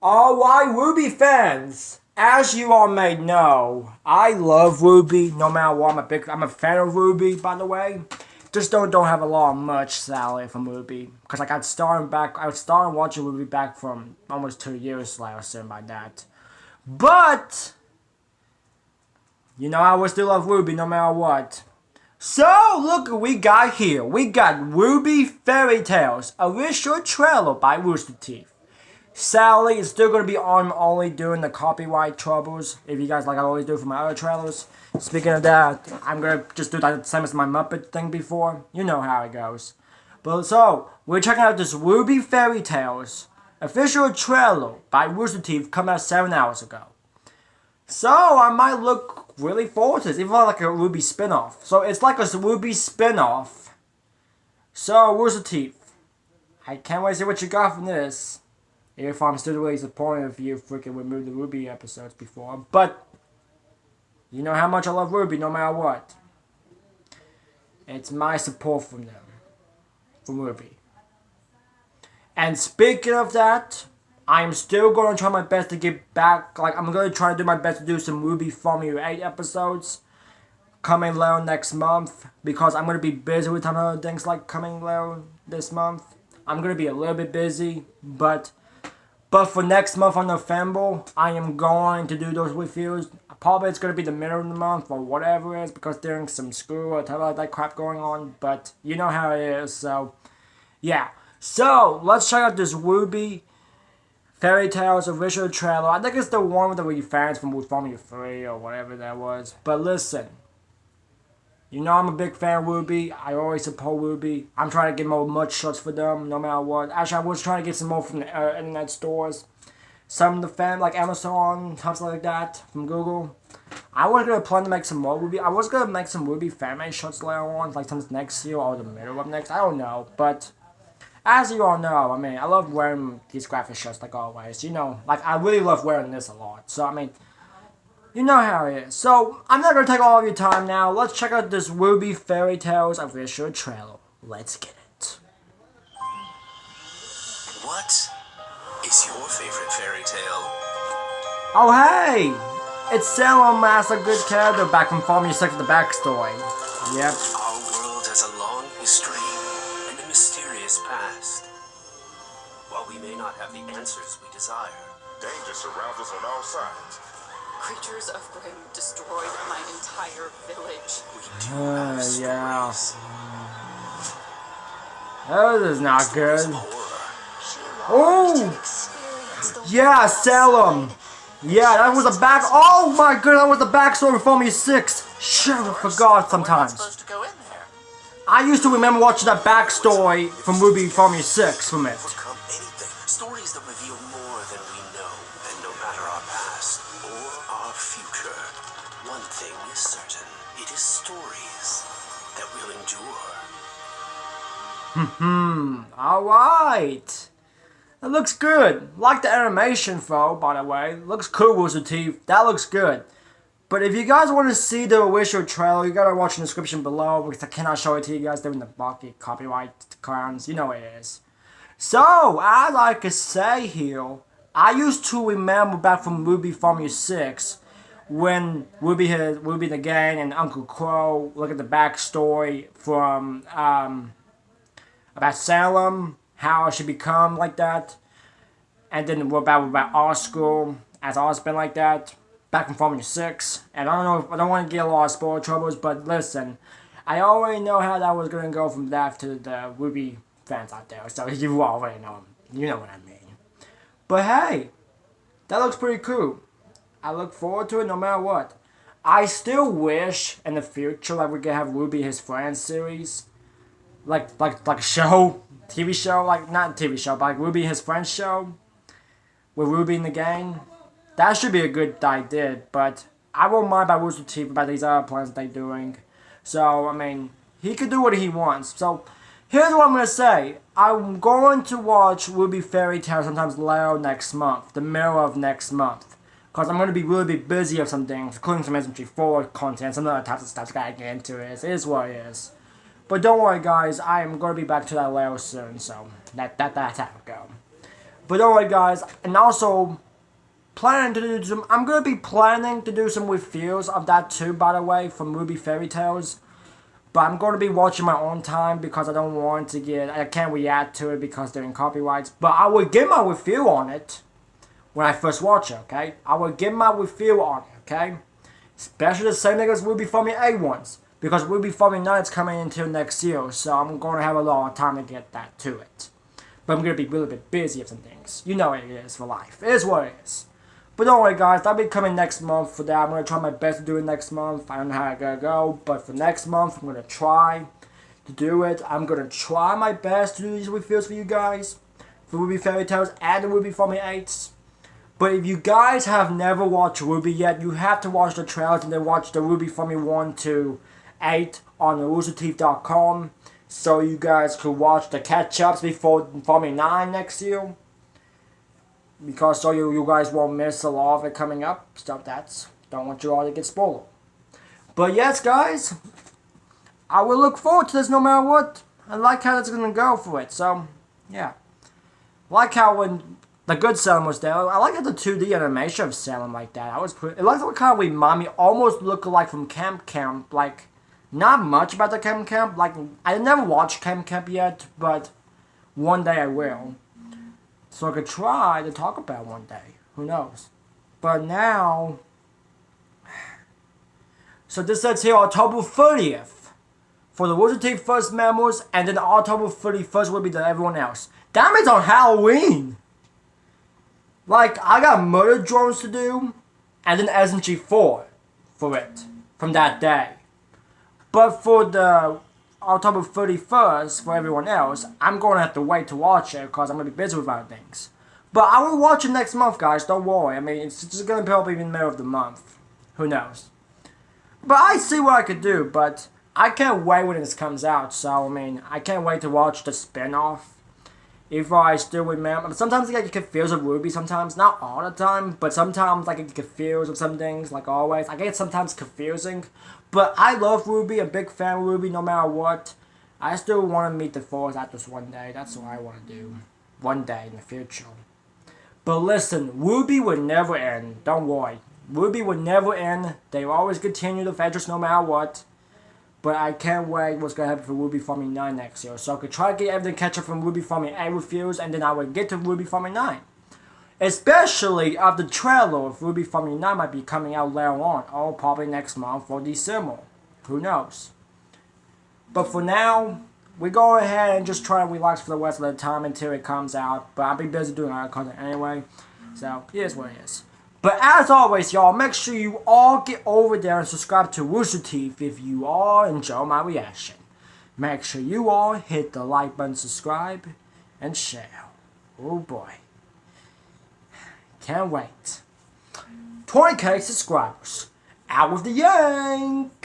Alright, RWBY fans, as you all may know, I love RWBY no matter what. I'm a fan of RWBY, by the way. Just don't have a lot much salary from RWBY. Because I was starting watching RWBY back from almost 2 years ago, something like that. But, you know I will still love RWBY no matter what. So, look what we got here. We got RWBY Fairy Tales, official trailer by Rooster Teeth. Sadly, it's still going to be on only during the copyright troubles, if you guys like I always do for my other trailers. Speaking of that, I'm going to just do the same as my Muppet thing before. You know how it goes. But so, we're checking out this RWBY Fairy Tales official trailer by Rooster Teeth coming out 7 hours ago. So, I might look really forward to this, even like a RWBY spinoff. So, it's like a RWBY spinoff. So, Rooster Teeth, I can't wait to see what you got from this. If I'm still really disappointed if you freaking removed the RWBY episodes before. But, you know how much I love RWBY no matter what. It's my support from them. From RWBY. And speaking of that, I'm still going to try my best to get back. Like, I'm going to try to do my best to do some RWBY Formula 8 episodes. Coming later next month. Because I'm going to be busy with some other things like coming later this month. I'm going to be a little bit busy. But for next month on November, I am going to do those reviews. Probably it's going to be the middle of the month or whatever it is, because there's some school or type like that crap going on. But you know how it is, so yeah. So let's check out this RWBY Fairy Tales official trailer. I think it's the one with the fans from Formula 3 or whatever that was. But listen, you know I'm a big fan of RWBY. I always support RWBY. I'm trying to get more much shots for them, no matter what. Actually, I was trying to get some more from the internet stores. Some of the fans, like Amazon, something like that, from Google. I was going to plan to make some more RWBY. I was going to make some RWBY fan-made shots later on, like some next year or the middle of next. I don't know, but as you all know, I mean, I love wearing these graphic shots like always. You know, like I really love wearing this a lot. So, I mean, you know how it is. So, I'm not going to take all of your time now. Let's check out this RWBY Fairy Tales official trailer. Let's get it. What is your favorite fairy tale? Oh, hey! It's Salem as a good character back from Formula 6 the backstory. Yep. Our world has a long history and a mysterious past. While we may not have the answers we desire, danger surrounds us on all sides. Creatures of Grimm destroyed my entire village. we do have stories. Yeah. Oh, this is not good. Oh! Yeah, Salem! Yeah, that was a back. Oh my god, that was the backstory of Formula 6. Shit, I forgot sometimes. Supposed to go in there. I used to remember watching that backstory from RWBY Formula 6 from it. Overcome anything. Stories that reveal more than we know. And no matter our past or our future, one thing is certain. It is stories that will endure. Alright. That looks good. Like the animation though, by the way. Looks cool, Rooster Teeth. That looks good. But if you guys want to see the official trailer, you gotta watch the description below, because I cannot show it to you guys during the bucket copyright clowns. You know it is. So, as I could say here, I used to remember back from RWBY Formula 6, when RWBY the gang and Uncle Crow look at the backstory from about Salem, how it should become like that, and then about Oscar as Oz been like that back in Formula 6. And I don't know, I don't want to get a lot of spoiler troubles, but listen, I already know how that was gonna go from that to the RWBY fans out there, so you already know, you know what I mean. But hey, that looks pretty cool. I look forward to it no matter what. I still wish in the future that we could have RWBY His Friends series, like a show, TV show, like not TV show, but like RWBY His Friends show with RWBY and the gang. That should be a good idea, but I won't mind about Rooster Teeth about these other plans they're doing. So, I mean, he can do what he wants. So, here's what I'm going to say. I'm going to watch RWBY Fairy Tale sometimes later next month, the middle of next month. Because I'm going to be really busy with some things, including some SMG4 content, some other types of stuff I got to get into it. It is what it is. But don't worry guys, I am going to be back to that later soon, so that's how it goes. But alright guys, and also planning to do some, I'm going to be planning to do some reviews of that too, by the way, from RWBY Fairy Tales. But I'm going to be watching my own time because I don't want to I can't react to it because they're in copyrights. But I will give my review on it when I first watch it, okay? I will give my review on it, okay? Especially the same thing as RWBY Family A ones. Because RWBY Family 9 is coming until next year, so I'm going to have a lot of time to get that to it. But I'm going to be a little bit busy with some things. You know what it is for life. It is what it is. But don't worry guys, that'll be coming next month for that. I'm going to try my best to do it next month. I don't know how it's going to go, but for next month, I'm going to try to do it. I'm going to try my best to do these reviews for you guys. For RWBY Fairy Tales and the RWBY Family 8s. But if you guys have never watched RWBY yet, you have to watch the trailers and then watch the RWBY Family 1 to 8 on roosterteeth.com. So you guys could watch the catch-ups before Family 9 next year. Because so you guys won't miss a lot of it coming up. Stuff that's, don't want you all to get spoiled. But yes guys, I will look forward to this no matter what. I like how it's going to go for it. So, yeah. Like how when the good Salem was there, I like how the 2D animation of Salem like that. I was pretty, it like kind of remind me, almost look like from Camp Camp. Like, not much about the Camp Camp. Like, I never watched Camp Camp yet, but one day I will. So I could try to talk about one day. Who knows? But now... So this says here October 30th. For the Rooster Teeth first members. And then October 31st will be the everyone else. That means on Halloween. Like, I got Murder Drones to do. And then SMG4 for it. From that day. But for the October 31st, for everyone else, I'm going to have to wait to watch it because I'm going to be busy with other things. But I will watch it next month, guys. Don't worry. I mean, it's just going to probably be in the middle of the month. Who knows? But I see what I could do, but I can't wait when this comes out. So, I mean, I can't wait to watch the spin-off. If I still remember. Sometimes I get confused with RWBY sometimes. Not all the time, but sometimes I get confused with some things, like always. I get sometimes confusing. But I love RWBY, a big fan of RWBY no matter what. I still want to meet the Force actors one day. That's what I want to do. One day in the future. But listen, RWBY will never end. Don't worry. RWBY will never end. They will always continue the adventures no matter what. But I can't wait what's going to happen for RWBY Family 9 next year. So I could try to get everything catch up from RWBY Family 8 reviews. And then I will get to RWBY Family 9. Especially after the trailer of RWBY Family 9 might be coming out later on, or probably next month or December. Who knows? But for now, we go ahead and just try to relax for the rest of the time until it comes out. But I'll be busy doing other content anyway. So, here's what it is. But as always, y'all, make sure you all get over there and subscribe to Rooster Teeth if you all enjoy my reaction. Make sure you all hit the like button, subscribe, and share. Oh boy. Can't wait. 20k subscribers. Out with the yank!